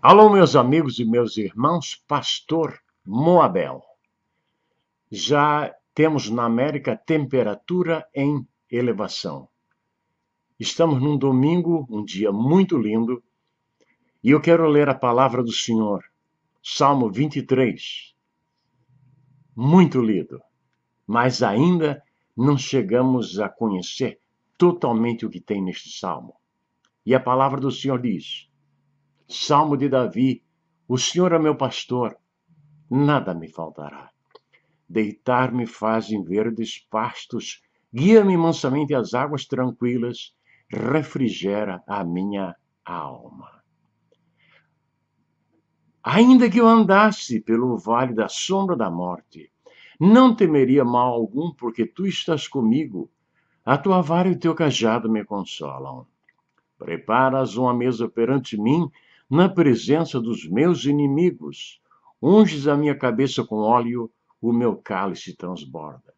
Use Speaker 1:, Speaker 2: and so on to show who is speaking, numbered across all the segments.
Speaker 1: Alô, meus amigos e meus irmãos, Pastor Moabel. Já temos na América temperatura em elevação. Estamos num domingo, um dia muito lindo, e eu quero ler a palavra do Senhor, Salmo 23. Muito lido, mas ainda não chegamos a conhecer totalmente o que tem neste salmo. E a palavra do Senhor diz: Salmo de Davi, o Senhor é meu pastor, nada me faltará. Deitar-me faz em verdes pastos, guia-me mansamente às águas tranquilas, refrigera a minha alma. Ainda que eu andasse pelo vale da sombra da morte, não temeria mal algum, porque tu estás comigo. A tua vara e o teu cajado me consolam. Preparas uma mesa perante mim, na presença dos meus inimigos. Unges a minha cabeça com óleo, o meu cálice transborda.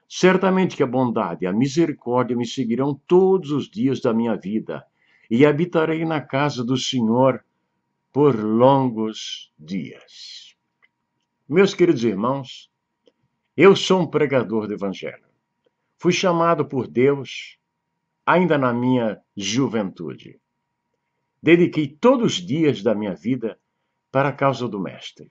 Speaker 1: Certamente que a bondade e a misericórdia me seguirão todos os dias da minha vida, e habitarei na casa do Senhor por longos dias. Meus queridos irmãos, eu sou um pregador do Evangelho. Fui chamado por Deus ainda na minha juventude. Dediquei todos os dias da minha vida para a causa do Mestre.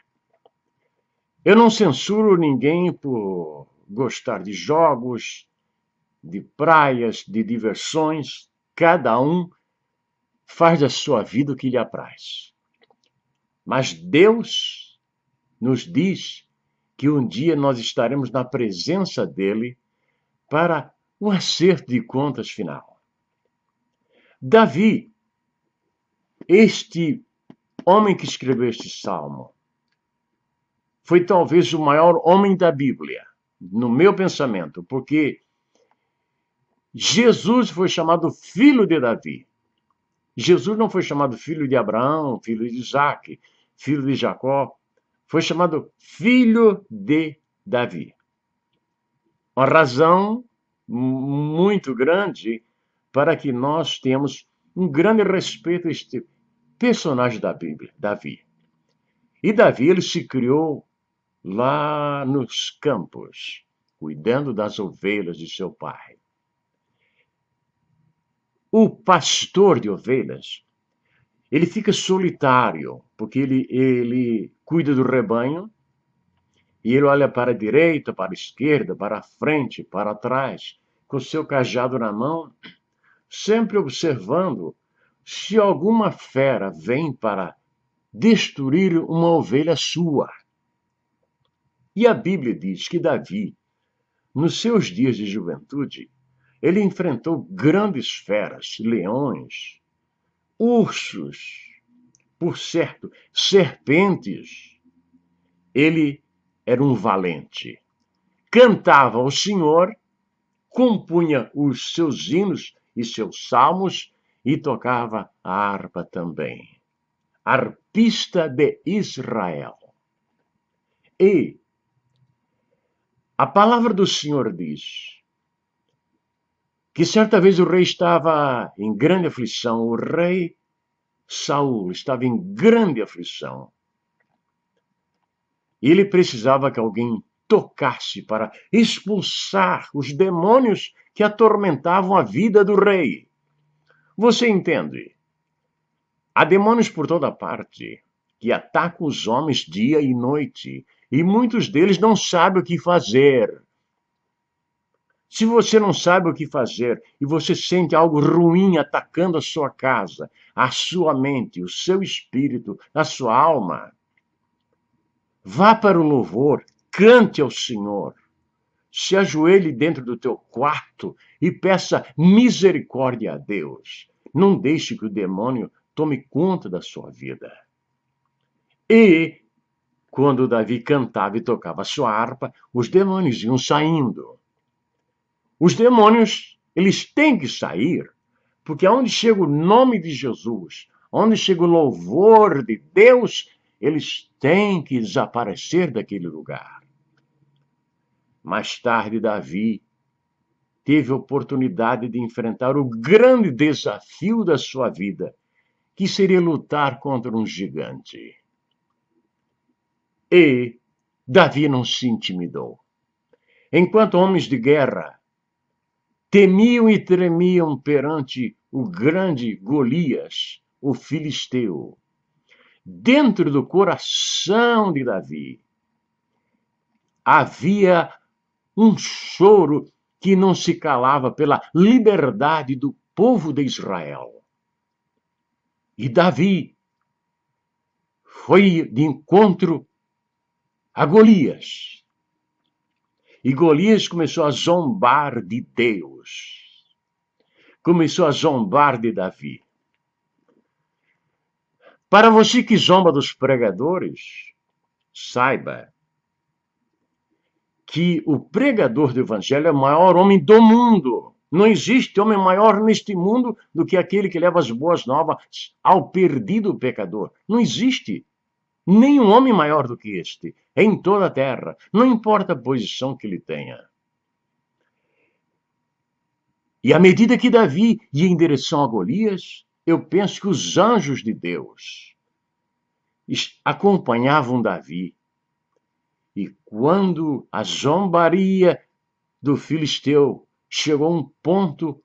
Speaker 1: Eu não censuro ninguém por gostar de jogos, de praias, de diversões. Cada um faz da sua vida o que lhe apraz. Mas Deus nos diz que um dia nós estaremos na presença dele para um acerto de contas final. Davi, este homem que escreveu este salmo, foi talvez o maior homem da Bíblia, no meu pensamento, porque Jesus foi chamado filho de Davi. Jesus não foi chamado filho de Abraão, filho de Isaac, filho de Jacó. Foi chamado filho de Davi. Uma razão muito grande para que nós tenhamos um grande respeito a este personagem da Bíblia, Davi. E Davi, ele se criou lá nos campos, cuidando das ovelhas de seu pai. O pastor de ovelhas, ele fica solitário, porque ele cuida do rebanho, e ele olha para a direita, para a esquerda, para a frente, para trás, com seu cajado na mão, sempre observando se alguma fera vem para destruir uma ovelha sua. E a Bíblia diz que Davi, nos seus dias de juventude, ele enfrentou grandes feras, leões, ursos, por certo, serpentes. Ele era um valente. Cantava ao Senhor, compunha os seus hinos e seus salmos e tocava a harpa também. Arpista de Israel. E a palavra do Senhor diz que certa vez o rei estava em grande aflição, o rei Saul estava em grande aflição. Ele precisava que alguém tocasse para expulsar os demônios que atormentavam a vida do rei. Você entende? Há demônios por toda parte que atacam os homens dia e noite, e muitos deles não sabem o que fazer. Se você não sabe o que fazer e você sente algo ruim atacando a sua casa, a sua mente, o seu espírito, a sua alma, vá para o louvor, cante ao Senhor, se ajoelhe dentro do teu quarto e peça misericórdia a Deus. Não deixe que o demônio tome conta da sua vida. E quando Davi cantava e tocava a sua harpa, os demônios iam saindo. Os demônios, eles têm que sair, porque aonde chega o nome de Jesus, onde chega o louvor de Deus, eles têm que desaparecer daquele lugar. Mais tarde, Davi teve a oportunidade de enfrentar o grande desafio da sua vida, que seria lutar contra um gigante. E Davi não se intimidou. Enquanto homens de guerra temiam e tremiam perante o grande Golias, o filisteu, dentro do coração de Davi havia um choro que não se calava pela liberdade do povo de Israel. E Davi foi de encontro a Golias. E Golias começou a zombar de Deus. Começou a zombar de Davi. Para você que zomba dos pregadores, saiba que o pregador do evangelho é o maior homem do mundo. Não existe homem maior neste mundo do que aquele que leva as boas novas ao perdido pecador. Não existe nenhum homem maior do que este, em toda a terra, não importa a posição que ele tenha. E à medida que Davi ia em direção a Golias, eu penso que os anjos de Deus acompanhavam Davi. E quando a zombaria do filisteu chegou a um ponto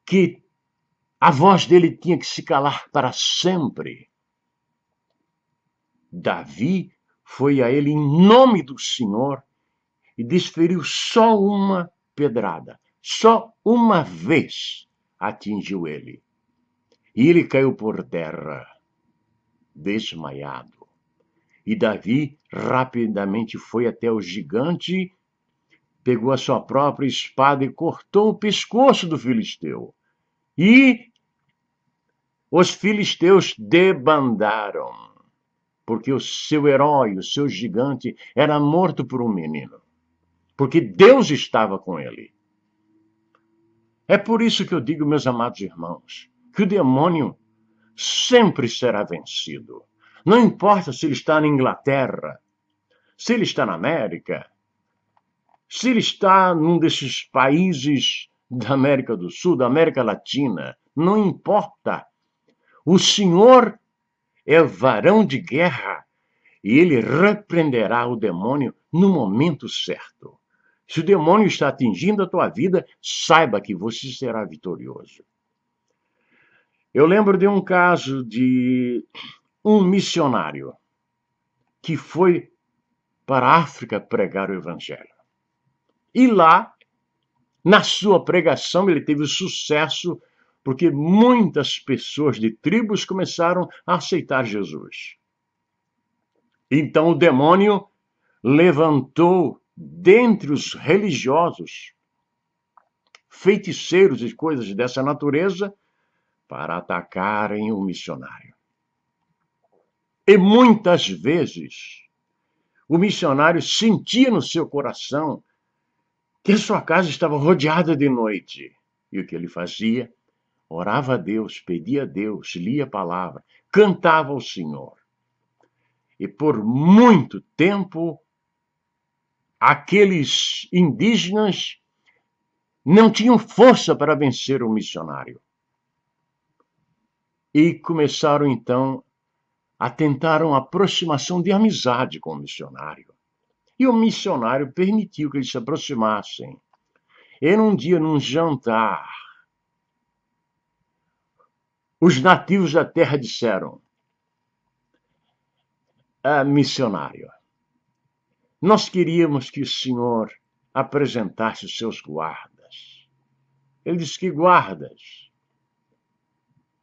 Speaker 1: que a voz dele tinha que se calar para sempre, Davi foi a ele em nome do Senhor e desferiu só uma pedrada. Só uma vez atingiu ele. E ele caiu por terra, desmaiado. E Davi rapidamente foi até o gigante, pegou a sua própria espada e cortou o pescoço do filisteu. E os filisteus debandaram, porque o seu herói, o seu gigante, era morto por um menino. Porque Deus estava com ele. É por isso que eu digo, meus amados irmãos, que o demônio sempre será vencido. Não importa se ele está na Inglaterra, se ele está na América, se ele está num desses países da América do Sul, da América Latina, não importa. O Senhor é varão de guerra e ele repreenderá o demônio no momento certo. Se o demônio está atingindo a tua vida, saiba que você será vitorioso. Eu lembro de um caso de um missionário que foi para a África pregar o evangelho. E lá, na sua pregação, ele teve sucesso porque muitas pessoas de tribos começaram a aceitar Jesus. Então o demônio levantou dentre os religiosos, feiticeiros e coisas dessa natureza, para atacarem o missionário. E muitas vezes o missionário sentia no seu coração que a sua casa estava rodeada de noite. E o que ele fazia? Orava a Deus, pedia a Deus, lia a palavra, cantava ao Senhor. E por muito tempo, aqueles indígenas não tinham força para vencer o missionário. E começaram, então, a tentar uma aproximação de amizade com o missionário. E o missionário permitiu que eles se aproximassem. E num dia, num jantar, os nativos da terra disseram: missionário, nós queríamos que o senhor apresentasse os seus guardas. Ele disse: que guardas?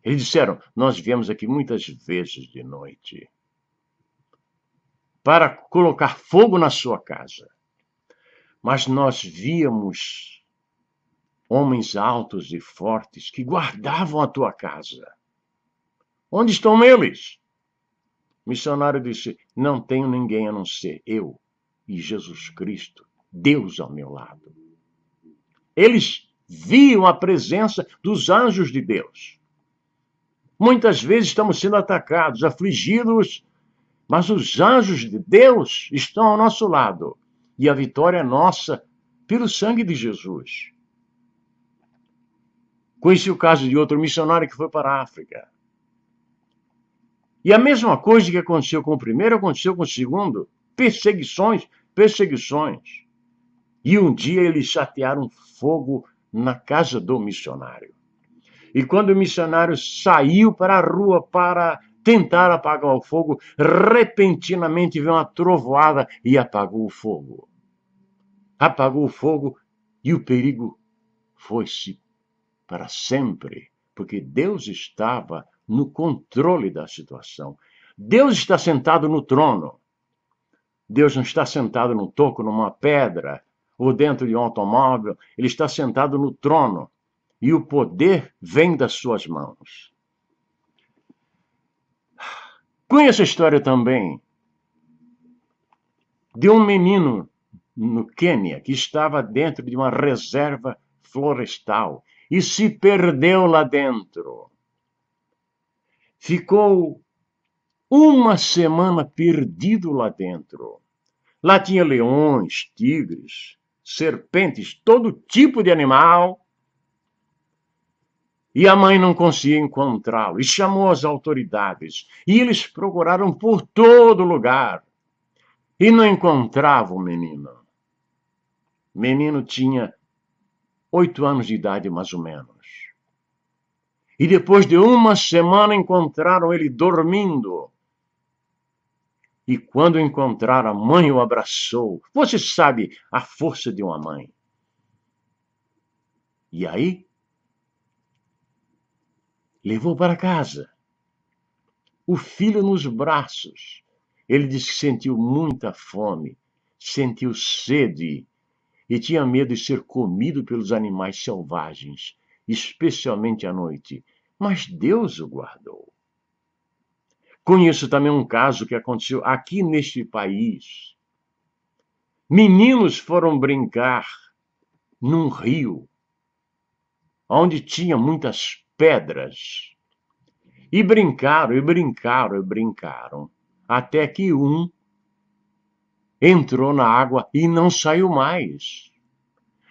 Speaker 1: Eles disseram: nós viemos aqui muitas vezes de noite para colocar fogo na sua casa. Mas nós víamos homens altos e fortes que guardavam a tua casa. Onde estão eles? O missionário disse: não tenho ninguém a não ser eu e Jesus Cristo, Deus ao meu lado. Eles viam a presença dos anjos de Deus. Muitas vezes estamos sendo atacados, afligidos, mas os anjos de Deus estão ao nosso lado. E a vitória é nossa pelo sangue de Jesus. Conheci o caso de outro missionário que foi para a África. E a mesma coisa que aconteceu com o primeiro, aconteceu com o segundo. Perseguições, perseguições. E um dia eles chatearam fogo na casa do missionário. E quando o missionário saiu para a rua para tentar apagar o fogo, repentinamente veio uma trovoada e apagou o fogo. Apagou o fogo e o perigo foi-se para sempre, porque Deus estava no controle da situação. Deus está sentado no trono. Deus não está sentado num toco, numa pedra, ou dentro de um automóvel. Ele está sentado no trono. E o poder vem das suas mãos. Conheço a história também de um menino no Quênia que estava dentro de uma reserva florestal e se perdeu lá dentro. Ficou uma semana perdido lá dentro. Lá tinha leões, tigres, serpentes, todo tipo de animal. E a mãe não conseguia encontrá-lo e chamou as autoridades. E eles procuraram por todo lugar e não encontravam o menino. O menino tinha 8 anos de idade, mais ou menos. E depois de uma semana encontraram ele dormindo. E quando encontraram, a mãe o abraçou. Você sabe a força de uma mãe. E aí, levou para casa. O filho nos braços. Ele disse que sentiu muita fome, sentiu sede e tinha medo de ser comido pelos animais selvagens, especialmente à noite. Mas Deus o guardou. Conheço também um caso que aconteceu aqui neste país. Meninos foram brincar num rio, onde tinha muitas pedras. E brincaram, e brincaram, e brincaram, até que um entrou na água e não saiu mais.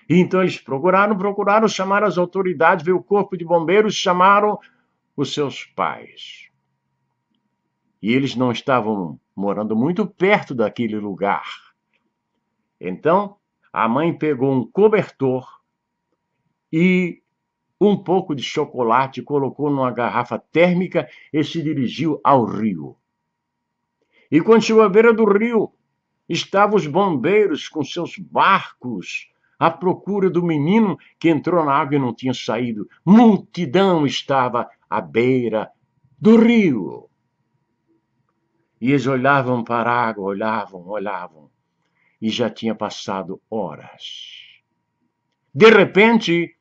Speaker 1: E então eles procuraram, chamaram as autoridades, veio o corpo de bombeiros, chamaram os seus pais. E eles não estavam morando muito perto daquele lugar. Então, a mãe pegou um cobertor e um pouco de chocolate, colocou numa garrafa térmica e se dirigiu ao rio. E quando chegou à beira do rio, estavam os bombeiros com seus barcos à procura do menino que entrou na água e não tinha saído. Multidão estava à beira do rio. E eles olhavam para a água, olhavam. E já tinha passado horas. De repente,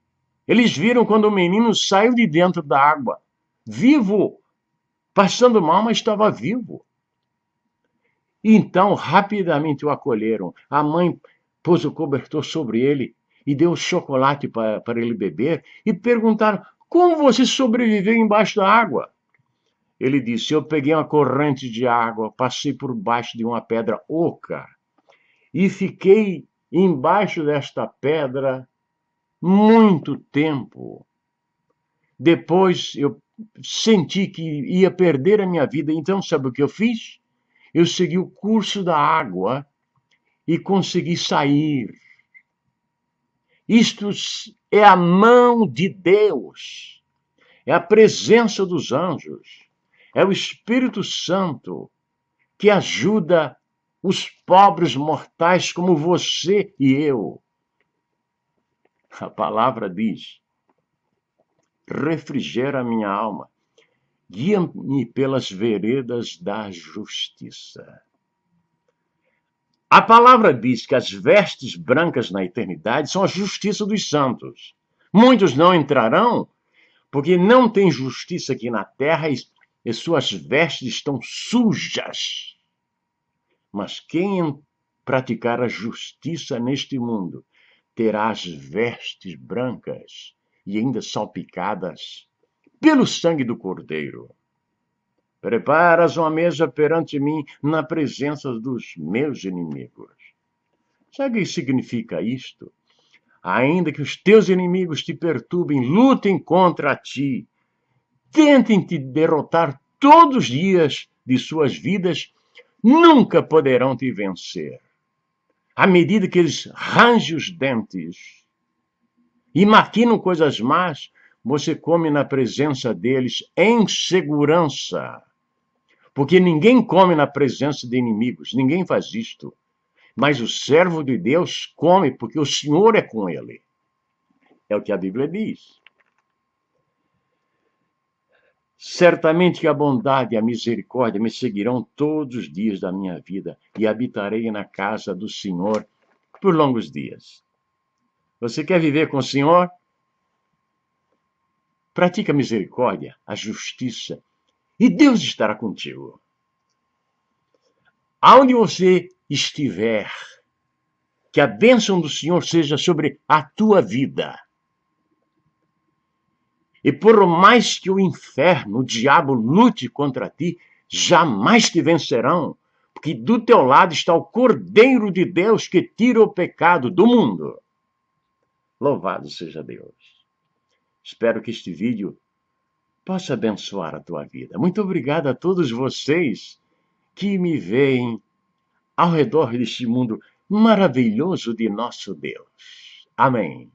Speaker 1: eles viram quando o menino saiu de dentro da água, vivo, passando mal, mas estava vivo. E então, rapidamente o acolheram. A mãe pôs o cobertor sobre ele e deu chocolate para ele beber e perguntaram: como você sobreviveu embaixo da água? Ele disse: eu peguei uma corrente de água, passei por baixo de uma pedra oca e fiquei embaixo desta pedra muito tempo. Depois eu senti que ia perder a minha vida, então sabe o que eu fiz? Eu segui o curso da água e consegui sair. Isto é a mão de Deus, é a presença dos anjos, é o Espírito Santo que ajuda os pobres mortais como você e eu. A palavra diz: refrigera a minha alma, guia-me pelas veredas da justiça. A palavra diz que as vestes brancas na eternidade são a justiça dos santos. Muitos não entrarão porque não têm justiça aqui na terra e suas vestes estão sujas. Mas quem praticar a justiça neste mundo terá as vestes brancas e ainda salpicadas pelo sangue do Cordeiro. Preparas uma mesa perante mim na presença dos meus inimigos. Sabe o que significa isto? Ainda que os teus inimigos te perturbem, lutem contra ti, tentem te derrotar todos os dias de suas vidas, nunca poderão te vencer. À medida que eles rangem os dentes e maquinam coisas más, você come na presença deles em segurança. Porque ninguém come na presença de inimigos, ninguém faz isto. Mas o servo de Deus come porque o Senhor é com ele. É o que a Bíblia diz. Certamente que a bondade e a misericórdia me seguirão todos os dias da minha vida e habitarei na casa do Senhor por longos dias. Você quer viver com o Senhor? Pratica a misericórdia, a justiça, e Deus estará contigo. Aonde você estiver, que a bênção do Senhor seja sobre a tua vida. E por mais que o inferno, o diabo, lute contra ti, jamais te vencerão, porque do teu lado está o Cordeiro de Deus que tira o pecado do mundo. Louvado seja Deus. Espero que este vídeo possa abençoar a tua vida. Muito obrigado a todos vocês que me veem ao redor deste mundo maravilhoso de nosso Deus. Amém.